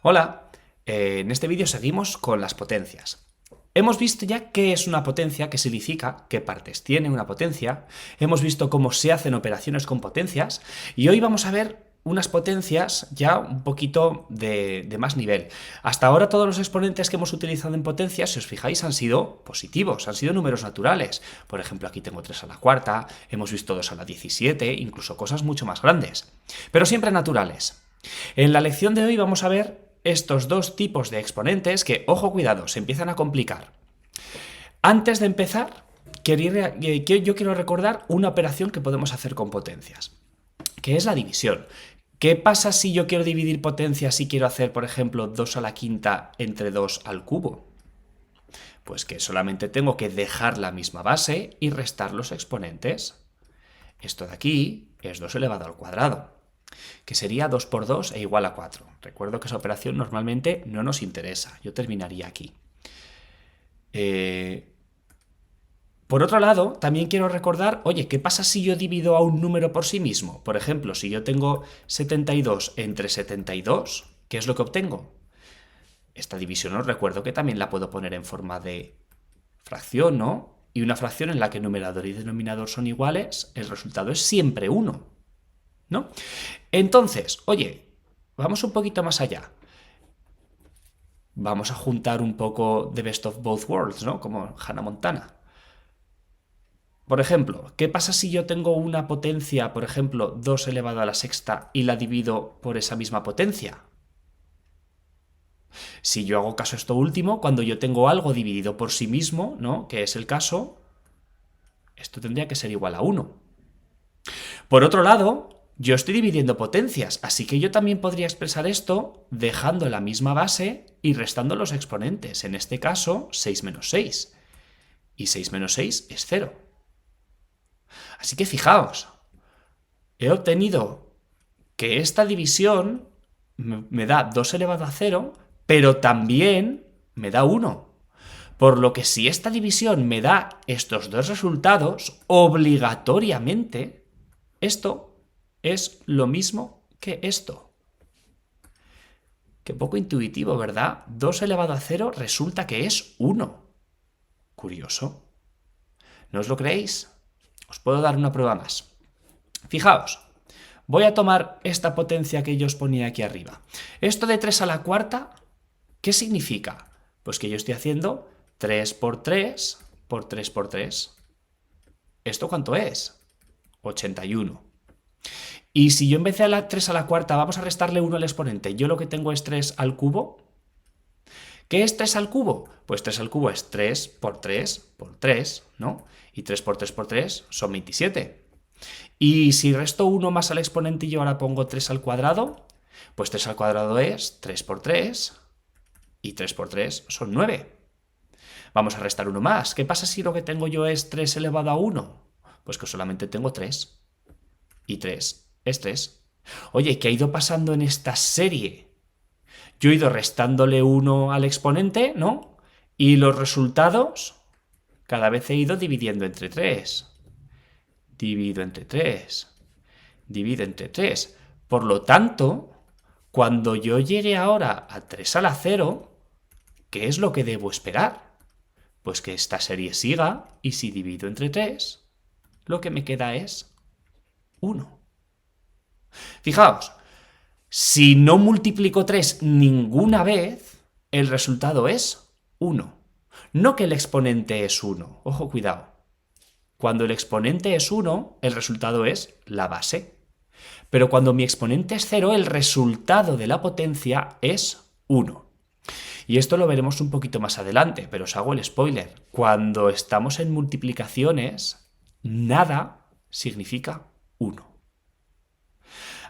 Hola, en este vídeo seguimos con las potencias. Hemos visto ya qué es una potencia, qué significa, qué partes tiene una potencia, hemos visto cómo se hacen operaciones con potencias y hoy vamos a ver unas potencias ya un poquito de más nivel. Hasta ahora todos los exponentes que hemos utilizado en potencias, si os fijáis, han sido positivos, han sido números naturales. Por ejemplo, aquí tengo 3 a la cuarta, hemos visto 2 a la 17, incluso cosas mucho más grandes, pero siempre naturales. En la lección de hoy vamos a ver estos dos tipos de exponentes que, ojo, cuidado, se empiezan a complicar. Antes de empezar, yo quiero recordar una operación que podemos hacer con potencias, que es la división. ¿Qué pasa si yo quiero dividir potencias y quiero hacer, por ejemplo, 2 a la quinta entre 2 al cubo? Pues que solamente tengo que dejar la misma base y restar los exponentes. Esto de aquí es 2 elevado al cuadrado, que sería 2 por 2 e igual a 4. Recuerdo que esa operación normalmente no nos interesa. Yo terminaría aquí. Por otro lado, también quiero recordar, oye, ¿qué pasa si yo divido a un número por sí mismo? Por ejemplo, si yo tengo 72 entre 72, ¿qué es lo que obtengo? Esta división os recuerdo que también la puedo poner en forma de fracción, ¿no? Y una fracción en la que numerador y denominador son iguales, el resultado es siempre 1, ¿no? Entonces, oye, vamos un poquito más allá. Vamos a juntar un poco de best of both worlds, ¿no? Como Hannah Montana. Por ejemplo, ¿qué pasa si yo tengo una potencia, por ejemplo, 2 elevado a la sexta y la divido por esa misma potencia? Si yo hago caso a esto último, cuando yo tengo algo dividido por sí mismo, ¿no? Que es el caso, esto tendría que ser igual a 1. Por otro lado, yo estoy dividiendo potencias, así que yo también podría expresar esto dejando la misma base y restando los exponentes. En este caso, 6 menos 6. Y 6 menos 6 es 0. Así que fijaos, he obtenido que esta división me da 2 elevado a 0, pero también me da 1. Por lo que si esta división me da estos dos resultados, obligatoriamente, esto es lo mismo que esto. Qué poco intuitivo, ¿verdad? 2 elevado a 0 resulta que es 1. Curioso. ¿No os lo creéis? Os puedo dar una prueba más. Fijaos, voy a tomar esta potencia que yo os ponía aquí arriba. Esto de 3 a la cuarta, ¿qué significa? Pues que yo estoy haciendo 3 por 3 por 3 por 3. ¿Esto cuánto es? 81. Y si yo en vez de la 3 a la cuarta vamos a restarle 1 al exponente, yo lo que tengo es 3 al cubo. ¿Qué es 3 al cubo? Pues 3 al cubo es 3 por 3 por 3, ¿no? Y 3 por 3 por 3 son 27. Y si resto 1 más al exponente y yo ahora pongo 3 al cuadrado, pues 3 al cuadrado es 3 por 3 y 3 por 3 son 9. Vamos a restar 1 más. ¿Qué pasa si lo que tengo yo es 3 elevado a 1? Pues que solamente tengo 3. Y 3 es 3. Oye, ¿qué ha ido pasando en esta serie? Yo he ido restándole 1 al exponente, ¿no? Y los resultados cada vez he ido dividiendo entre 3. Divido entre 3. Divido entre 3. Por lo tanto, cuando yo llegue ahora a 3 a la 0, ¿qué es lo que debo esperar? Pues que esta serie siga y si divido entre 3, lo que me queda es 1. Fijaos, si no multiplico 3 ninguna vez, el resultado es 1. No que el exponente es 1. Ojo, cuidado. Cuando el exponente es 1, el resultado es la base. Pero cuando mi exponente es 0, el resultado de la potencia es 1. Y esto lo veremos un poquito más adelante, pero os hago el spoiler. Cuando estamos en multiplicaciones, nada significa 1.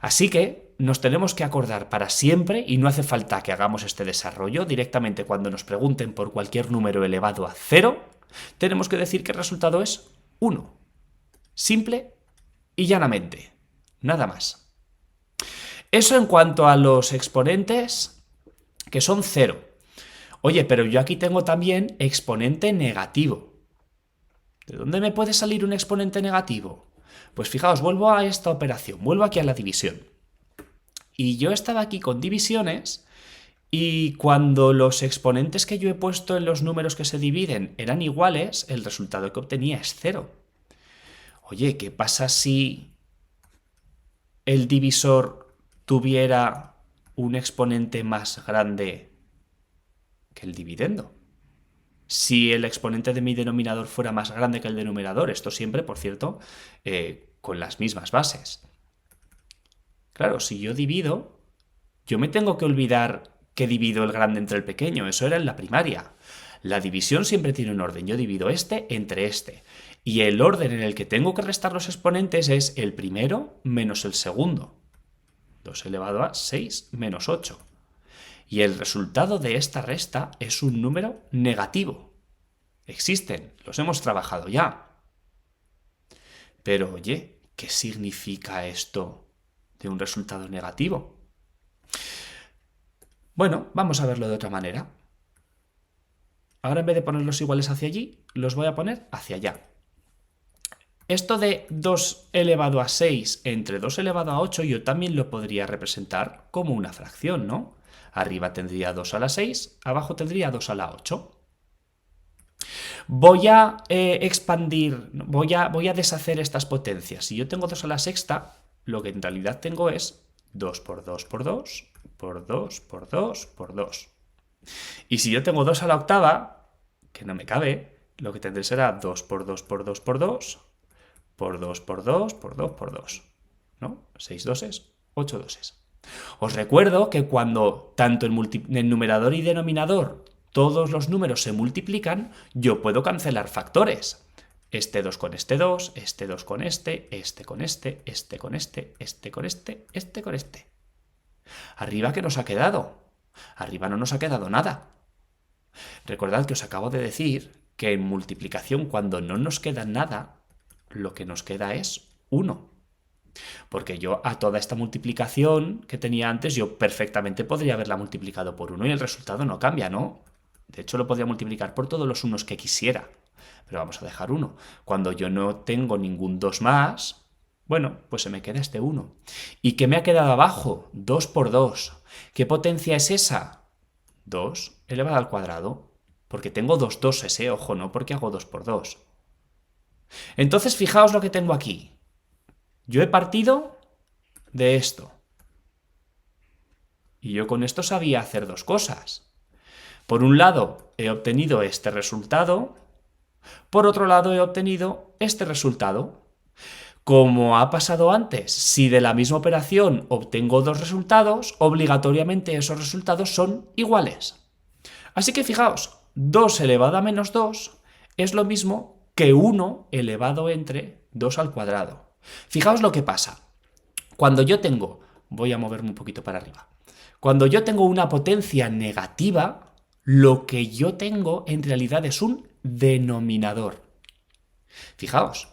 Así que nos tenemos que acordar para siempre, y no hace falta que hagamos este desarrollo, directamente cuando nos pregunten por cualquier número elevado a 0, tenemos que decir que el resultado es 1. Simple y llanamente. Nada más. Eso en cuanto a los exponentes que son 0. Oye, pero yo aquí tengo también exponente negativo. ¿De dónde me puede salir un exponente negativo? Pues fijaos, vuelvo a esta operación, vuelvo aquí a la división. Y yo estaba aquí con divisiones Y cuando los exponentes que yo he puesto en los números que se dividen eran iguales, el resultado que obtenía es 0. Oye, ¿qué pasa si el divisor tuviera un exponente más grande que el dividendo? Si el exponente de mi denominador fuera más grande que el denominador, esto siempre, por cierto, con las mismas bases. Claro, si yo divido, yo me tengo que olvidar que divido el grande entre el pequeño, eso era en la primaria. La división siempre tiene un orden, yo divido este entre este. Y el orden en el que tengo que restar los exponentes es el primero menos el segundo. 2 elevado a 6 menos 8. Y el resultado de esta resta es un número negativo. Existen, los hemos trabajado ya. Pero oye, ¿qué significa esto de un resultado negativo? Bueno, vamos a verlo de otra manera. Ahora en vez de ponerlos iguales hacia allí, los voy a poner hacia allá. Esto de 2 elevado a 6 entre 2 elevado a 8 yo también lo podría representar como una fracción, ¿no? Arriba tendría 2 a la 6, abajo tendría 2 a la 8. Voy a expandir, voy a deshacer estas potencias. Si yo tengo 2 a la sexta, lo que en realidad tengo es 2 por 2 por 2, por 2 por 2 por 2. Y si yo tengo 2 a la octava, que no me cabe, lo que tendré será 2 por 2 por 2 por 2, por 2 por 2 por 2 por 2. ¿No? 6 doses, 8 doses. Os recuerdo que cuando tanto en numerador y denominador todos los números se multiplican, yo puedo cancelar factores. Este 2 con este 2, este 2 con este con este, este con este, este con este, este con este. ¿Arriba qué nos ha quedado? Arriba no nos ha quedado nada. Recordad que os acabo de decir que en multiplicación, cuando no nos queda nada, lo que nos queda es 1. Porque yo a toda esta multiplicación que tenía antes, yo perfectamente podría haberla multiplicado por 1 y el resultado no cambia, ¿no? De hecho, lo podría multiplicar por todos los unos que quisiera. Pero vamos a dejar 1. Cuando yo no tengo ningún 2 más, bueno, pues se me queda este 1. ¿Y qué me ha quedado abajo? 2 por 2. ¿Qué potencia es esa? 2 elevado al cuadrado. Porque tengo dos doses, ojo, no porque hago 2 por 2. Entonces, fijaos lo que tengo aquí. Yo he partido de esto. Y yo con esto sabía hacer dos cosas. Por un lado, he obtenido este resultado. Por otro lado, he obtenido este resultado. Como ha pasado antes, si de la misma operación obtengo dos resultados, obligatoriamente esos resultados son iguales. Así que fijaos, 2 elevado a menos 2 es lo mismo que 1 elevado entre 2 al cuadrado. Fijaos lo que pasa. Cuando yo tengo, voy a moverme un poquito para arriba, cuando yo tengo una potencia negativa, lo que yo tengo en realidad es un denominador. Fijaos,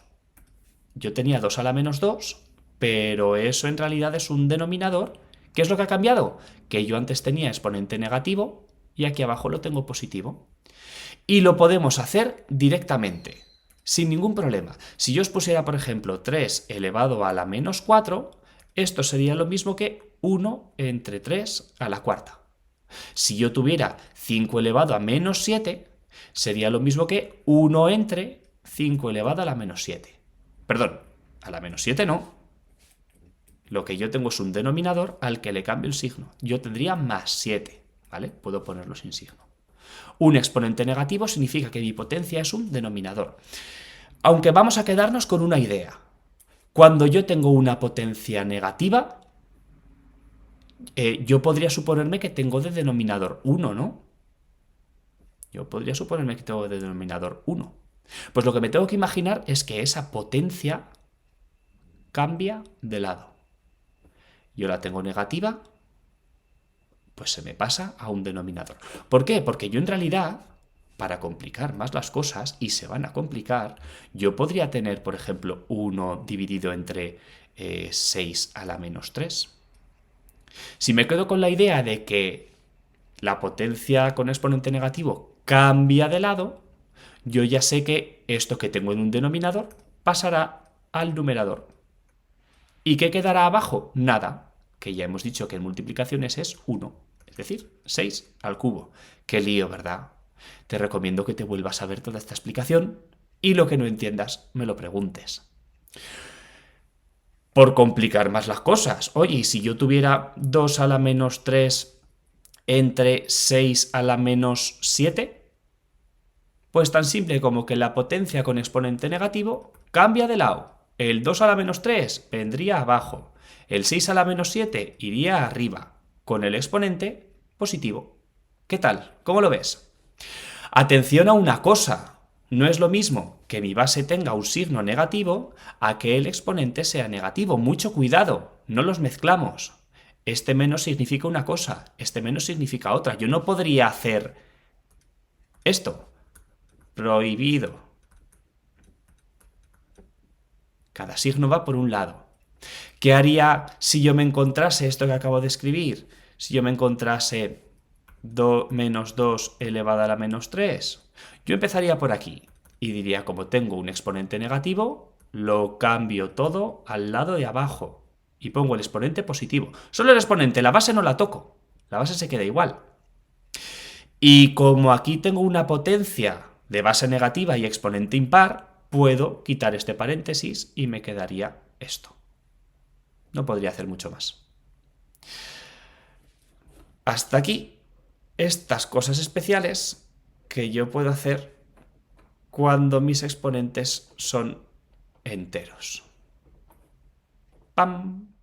yo tenía 2 a la menos 2, pero eso en realidad es un denominador. ¿Qué es lo que ha cambiado? Que yo antes tenía exponente negativo y aquí abajo lo tengo positivo. Y lo podemos hacer directamente, sin ningún problema. Si yo os pusiera, por ejemplo, 3 elevado a la menos 4, esto sería lo mismo que 1 entre 3 a la cuarta. Si yo tuviera 5 elevado a menos 7, sería lo mismo que 1 entre 5 elevado a la menos 7. Perdón, a la menos 7 no. Lo que yo tengo es un denominador al que le cambio el signo. Yo tendría más 7, ¿vale? Puedo ponerlo sin signo. Un exponente negativo significa que mi potencia es un denominador. Aunque vamos a quedarnos con una idea. Cuando yo tengo una potencia negativa, yo podría suponerme que tengo de denominador 1, ¿no? Yo podría suponerme que tengo de denominador 1. Pues lo que me tengo que imaginar es que esa potencia cambia de lado. Yo la tengo negativa, pues se me pasa a un denominador. ¿Por qué? Porque yo en realidad, para complicar más las cosas, y se van a complicar, yo podría tener, por ejemplo, 1 dividido entre 6 a la menos 3. Si me quedo con la idea de que la potencia con exponente negativo cambia de lado, yo ya sé que esto que tengo en un denominador pasará al numerador. ¿Y qué quedará abajo? Nada, que ya hemos dicho que en multiplicaciones es 1. es decir, 6 al cubo. Qué lío, ¿verdad? Te recomiendo que te vuelvas a ver toda esta explicación y lo que no entiendas me lo preguntes. Por complicar más las cosas. Oye, ¿y si yo tuviera 2 a la menos 3 entre 6 a la menos 7? Pues tan simple como que la potencia con exponente negativo cambia de lado. El 2 a la menos 3 vendría abajo. El 6 a la menos 7 iría arriba, con el exponente positivo. ¿Qué tal? ¿Cómo lo ves? Atención a una cosa. No es lo mismo que mi base tenga un signo negativo a que el exponente sea negativo. Mucho cuidado, no los mezclamos. Este menos significa una cosa, este menos significa otra. Yo no podría hacer esto. Prohibido. Cada signo va por un lado. ¿Qué haría si yo me encontrase esto que acabo de escribir? Si yo me encontrase menos 2 elevado a la menos 3. Yo empezaría por aquí y diría, como tengo un exponente negativo, lo cambio todo al lado de abajo y pongo el exponente positivo. Solo el exponente, la base no la toco. La base se queda igual. Y como aquí tengo una potencia de base negativa y exponente impar, puedo quitar este paréntesis y me quedaría esto. No podría hacer mucho más. Hasta aquí estas cosas especiales que yo puedo hacer cuando mis exponentes son enteros. ¡Pam!